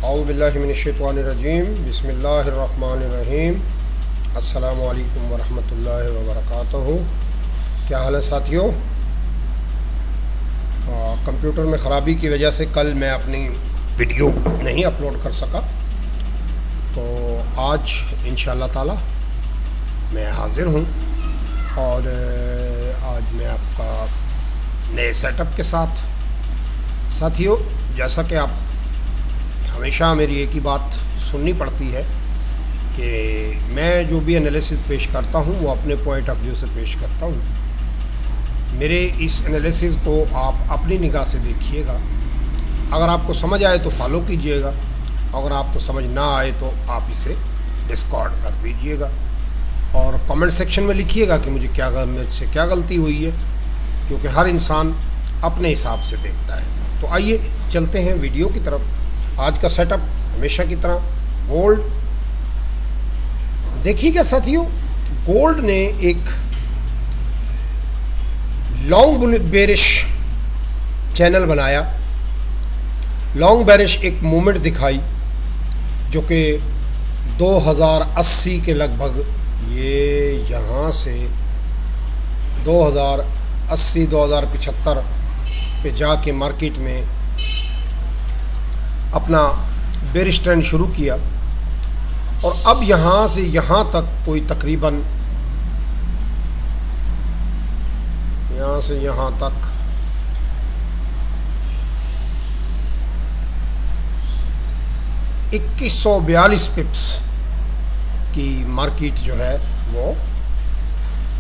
औज़ुबिल्लाहि मिनश्शैतानिर्रजीम बिस्मिल्लाहिर्रहमानिर्रहीम अस्सलामु अलैकुम वरहमतुल्लाहि वबरकातुहू। क्या हाल है साथियों? कंप्यूटर में ख़राबी की वजह से कल मैं अपनी वीडियो नहीं अपलोड कर सका, तो आज इंशाअल्लाह ताला मैं हाज़िर हूँ और आज मैं आपका नए सेटअप के साथ। साथियों, जैसा कि आप हमेशा मेरी एक ही बात सुननी पड़ती है कि मैं जो भी एनालिसिस पेश करता हूँ वो अपने पॉइंट ऑफ व्यू से पेश करता हूँ। मेरे इस एनालिसिस को आप अपनी निगाह से देखिएगा। अगर आपको समझ आए तो फॉलो कीजिएगा, अगर आपको समझ ना आए तो आप इसे डिस्कार्ड कर दीजिएगा और कमेंट सेक्शन में लिखिएगा कि मेरे से क्या गलती हुई है, क्योंकि हर इंसान अपने हिसाब से देखता है। तो आइए चलते हैं वीडियो की तरफ। आज का सेटअप हमेशा की तरह गोल्ड। देखिएगा साथियों, गोल्ड ने एक लॉन्ग बेरिश चैनल बनाया, लॉन्ग बेरिश एक मूवमेंट दिखाई जो कि 2080 के लगभग, ये यहाँ से 2080-2075 पे जाके मार्केट में अपना बेरिश ट्रेंड शुरू किया और अब यहाँ से यहाँ तक कोई तकरीबन यहाँ से यहाँ तक $2142 पिप्स की मार्केट जो है वो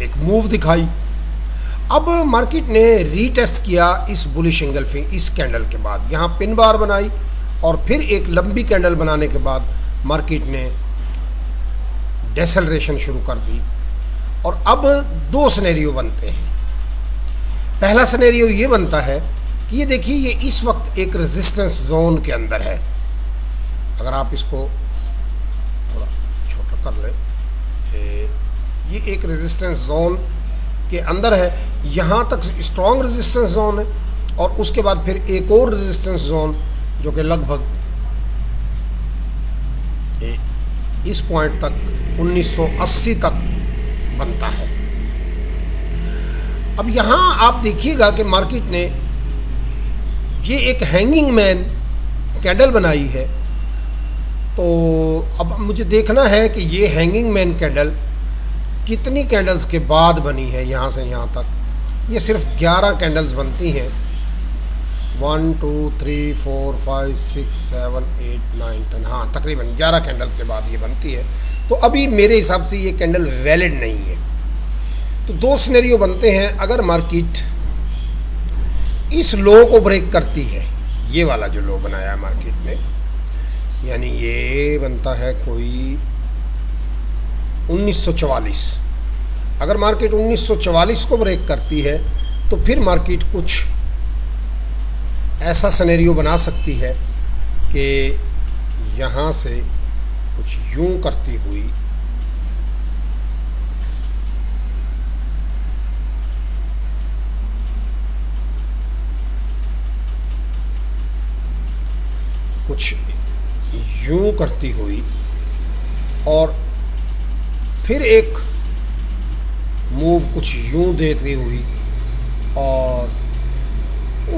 एक मूव दिखाई। अब मार्केट ने रीटेस्ट किया इस बुलिश एंगल पे, इस कैंडल के बाद यहाँ पिन बार बनाई और फिर एक लंबी कैंडल बनाने के बाद मार्केट ने डेसेलरेशन शुरू कर दी। और अब दो सिनेरियो बनते हैं। पहला सिनेरियो ये बनता है कि ये देखिए, ये इस वक्त एक रेजिस्टेंस जोन के अंदर है। अगर आप इसको थोड़ा छोटा कर लें, ये एक रेजिस्टेंस जोन के अंदर है। यहाँ तक स्ट्रॉन्ग रेजिस्टेंस जोन है और उसके बाद फिर एक और रेजिस्टेंस जोन जो कि लगभग इस पॉइंट तक 1980 तक बनता है। अब यहाँ आप देखिएगा कि मार्केट ने ये एक हैंगिंग मैन कैंडल बनाई है। तो अब मुझे देखना है कि ये हैंगिंग मैन कैंडल कितनी कैंडल्स के बाद बनी है। यहाँ से यहाँ तक ये सिर्फ 11 कैंडल्स बनती हैं। 1 2 3 4 5 6 7 8 9 10, हाँ तकरीबन 11 कैंडल के बाद ये बनती है। तो अभी मेरे हिसाब से ये कैंडल वैलिड नहीं है। तो दो सिनेरियो बनते हैं। अगर मार्केट इस लो को ब्रेक करती है, ये वाला जो लो बनाया है मार्केट ने, यानी ये बनता है कोई 1944। अगर मार्केट 1944 को ब्रेक करती है तो फिर मार्केट कुछ ऐसा सिनेरियो बना सकती है कि यहाँ से कुछ यूं करती हुई कुछ यूं करती हुई और फिर एक मूव कुछ यूं देती हुई और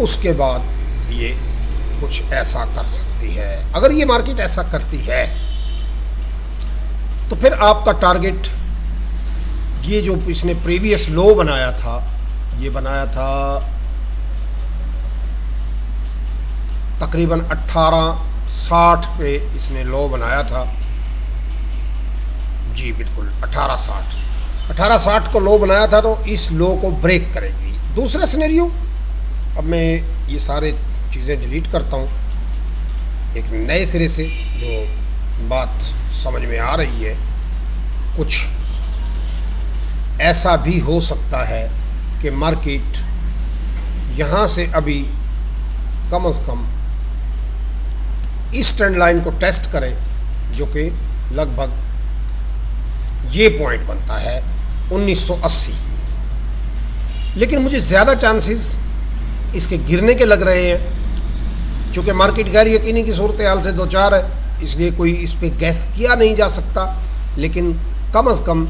उसके बाद ये कुछ ऐसा कर सकती है। अगर ये मार्केट ऐसा करती है तो फिर आपका टारगेट, ये जो इसने प्रीवियस लो बनाया था, ये बनाया था तकरीबन 1860 पे इसने लो बनाया था। जी बिल्कुल 1860 को लो बनाया था, तो इस लो को ब्रेक करेगी। दूसरा सिनेरियो, अब मैं ये सारे चीज़ें डिलीट करता हूँ, एक नए सिरे से जो बात समझ में आ रही है। कुछ ऐसा भी हो सकता है कि मार्केट यहाँ से अभी कम से कम इस ट्रेंड लाइन को टेस्ट करे, जो कि लगभग ये पॉइंट बनता है 1980। लेकिन मुझे ज़्यादा चांसेस इसके गिरने के लग रहे हैं चूँकि मार्केट गैर यकीनी की सूरत हाल से दो चार है, इसलिए कोई इस पर गैस किया नहीं जा सकता, लेकिन कम से कम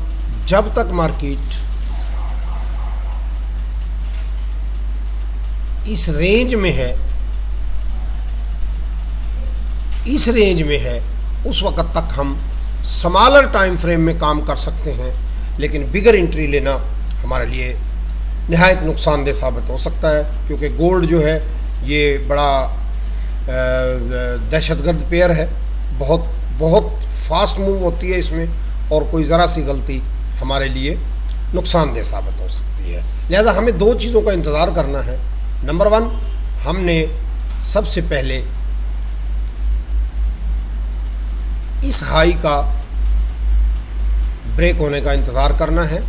जब तक मार्केट इस रेंज में है, उस वक़्त तक हम स्मॉलर टाइम फ्रेम में काम कर सकते हैं, लेकिन बिगर एंट्री लेना हमारे लिए निहायत नुकसानदेह साबित हो सकता है, क्योंकि गोल्ड जो है ये बड़ा दहशतगर्द पेयर है, बहुत फास्ट मूव होती है इसमें, और कोई ज़रा सी गलती हमारे लिए नुकसानदेह साबित हो सकती है। लिहाजा हमें दो चीज़ों का इंतज़ार करना है। नंबर 1, हमने सबसे पहले इस हाई का ब्रेक होने का इंतज़ार करना है,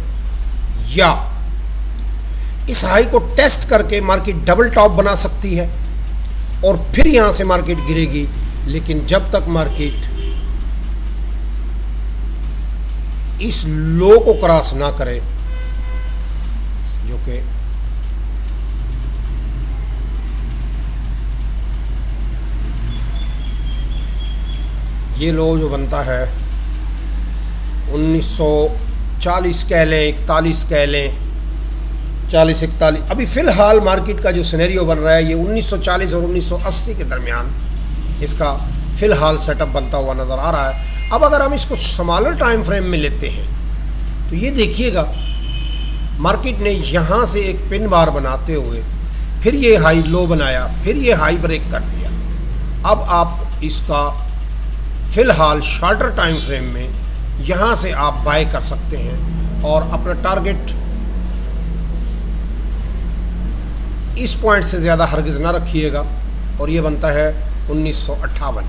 या इस हाई को टेस्ट करके मार्केट डबल टॉप बना सकती है और फिर यहाँ से मार्केट गिरेगी। लेकिन जब तक मार्केट इस लो को क्रॉस ना करे, जो कि ये लो जो बनता है 1940 कह लें, 41 कह लें, 40-41, अभी फ़िलहाल मार्केट का जो सिनेरियो बन रहा है ये 1940 और 1980 के दरमियान इसका फ़िलहाल सेटअप बनता हुआ नज़र आ रहा है। अब अगर हम इसको स्मॉलर टाइम फ्रेम में लेते हैं तो ये देखिएगा, मार्केट ने यहाँ से एक पिन बार बनाते हुए फिर ये हाई लो बनाया, फिर ये हाई ब्रेक कर दिया। अब आप इसका फ़िलहाल शॉर्टर टाइम फ्रेम में यहाँ से आप बाय कर सकते हैं और अपना टारगेट इस पॉइंट से ज़्यादा हरगिज़ ना रखिएगा, और ये बनता है 1958।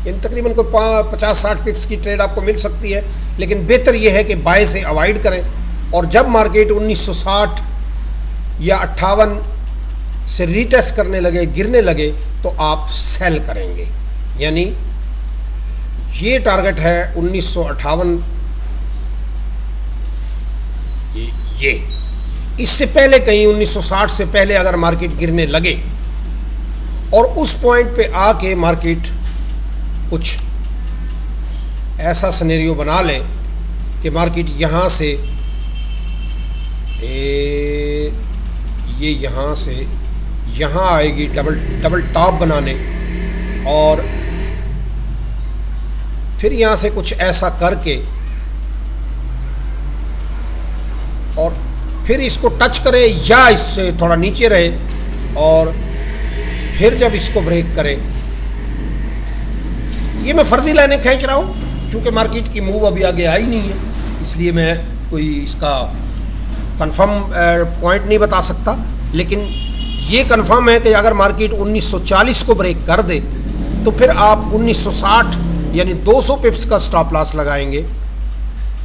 इन तकरीबन कोई 50-60 पिप्स की ट्रेड आपको मिल सकती है, लेकिन बेहतर ये है कि बाय से अवॉइड करें, और जब मार्केट 1960 या 58 से रीटेस्ट करने लगे, गिरने लगे, तो आप सेल करेंगे। यानी ये टारगेट है 1958, ये इससे पहले कहीं 1960 से पहले अगर मार्केट गिरने लगे और उस पॉइंट पे आके मार्केट कुछ ऐसा सिनेरियो बना ले कि मार्केट यहाँ से ये यहाँ से यहाँ आएगी डबल टॉप बनाने, और फिर यहाँ से कुछ ऐसा करके और फिर इसको टच करे या इससे थोड़ा नीचे रहे, और फिर जब इसको ब्रेक करे, ये मैं फर्जी लाइनें खींच रहा हूँ क्योंकि मार्केट की मूव अभी आगे आई नहीं है, इसलिए मैं कोई इसका कंफर्म पॉइंट नहीं बता सकता। लेकिन ये कंफर्म है कि अगर मार्केट 1940 को ब्रेक कर दे तो फिर आप 1960 यानी 200 पिप्स का स्टॉप लॉस लगाएंगे।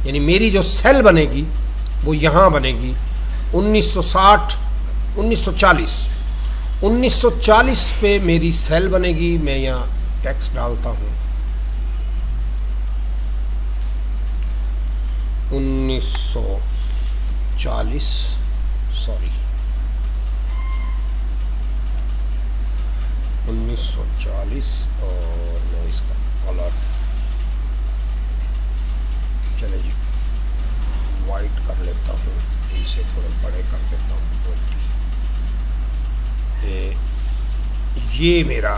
यानी मेरी जो सेल बनेगी वो यहाँ बनेगी 1940 पे मेरी सेल बनेगी। मैं यहाँ टैक्स डालता हूँ 1940 सॉरी 1940 और मैं इसका कलर चले जी वाइट कर लेता हूँ, इसे थोड़े बड़े कर देता हूँ 20। ये मेरा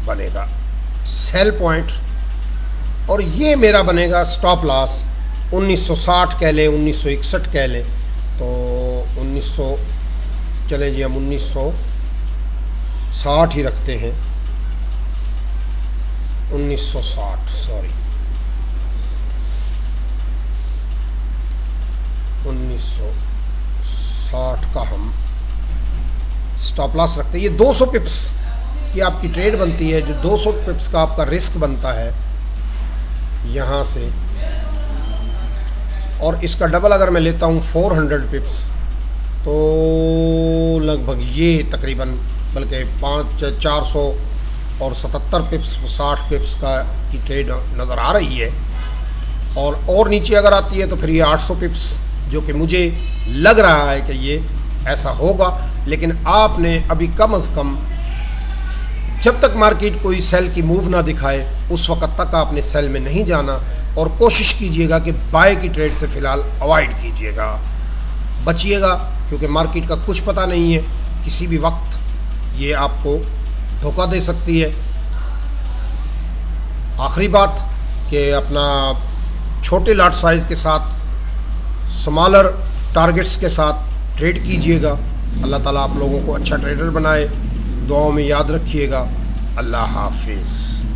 बनेगा सेल पॉइंट और ये मेरा बनेगा स्टॉप लॉस 1960 कह लें, 1961 कह लें, तो 1900 चले जी हम 1960 ही रखते हैं। 1960 सॉरी 1960 का हम स्टॉप लॉस रखते हैं। ये 200 पिप्स की आपकी ट्रेड बनती है, जो 200 पिप्स का आपका रिस्क बनता है यहाँ से, और इसका डबल अगर मैं लेता हूँ 400 पिप्स तो लगभग ये तकरीबन बल्कि 477 पिप्स 60 पिप्स का की ट्रेड नज़र आ रही है। और नीचे अगर आती है तो फिर ये 800 पिप्स, जो कि मुझे लग रहा है कि ये ऐसा होगा। लेकिन आपने अभी कम से कम जब तक मार्केट कोई सेल की मूव ना दिखाए उस वक्त तक आपने सेल में नहीं जाना, और कोशिश कीजिएगा कि बाय की ट्रेड से फ़िलहाल अवॉइड कीजिएगा, बचिएगा, क्योंकि मार्केट का कुछ पता नहीं है, किसी भी वक्त ये आपको धोखा दे सकती है। आखिरी बात कि अपना छोटे लॉट साइज़ के साथ, स्मॉलर टारगेट्स के साथ ट्रेड कीजिएगा। अल्लाह ताला आप लोगों को अच्छा ट्रेडर बनाए। दुआओं में याद रखिएगा। अल्लाह हाफिज़।